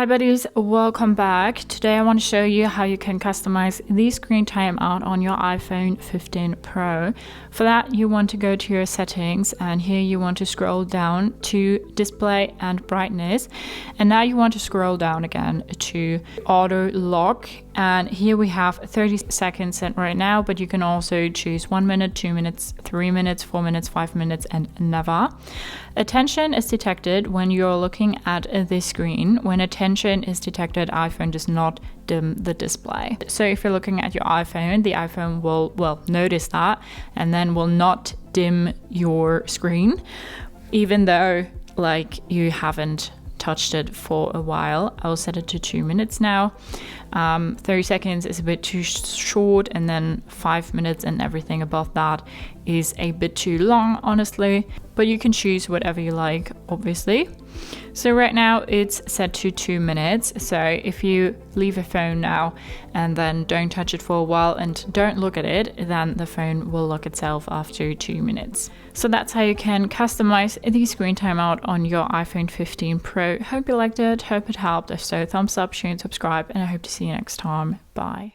Hi buddies, welcome back. Today I want to show you how you can customize the screen timeout on your iPhone 15 Pro. For that, you want to go to your settings, and here you want to scroll down to display and brightness, and now you want to scroll down again to auto lock, and here we have 30 seconds set right now, but you can also choose 1 minute, 2 minutes, 3 minutes, 4 minutes, 5 minutes, and never. Attention is detected when you're looking at the screen. When attention is detected, iPhone does not dim the display. So if you're looking at your iPhone, the iPhone will notice that and then will not dim your screen, even though you haven't touched it for a while. I'll set it to 2 minutes now. 30 seconds is a bit too short, and then 5 minutes and everything above that is a bit too long, honestly, but you can choose whatever you like, obviously. So right now it's set to 2 minutes. So if you leave a phone now and then don't touch it for a while and don't look at it, then the phone will lock itself after 2 minutes. So that's how you can customize the screen timeout on your iPhone 15 Pro. Hope you liked it, hope it helped. If so, thumbs up, share and subscribe, and I hope to see you next time. Bye.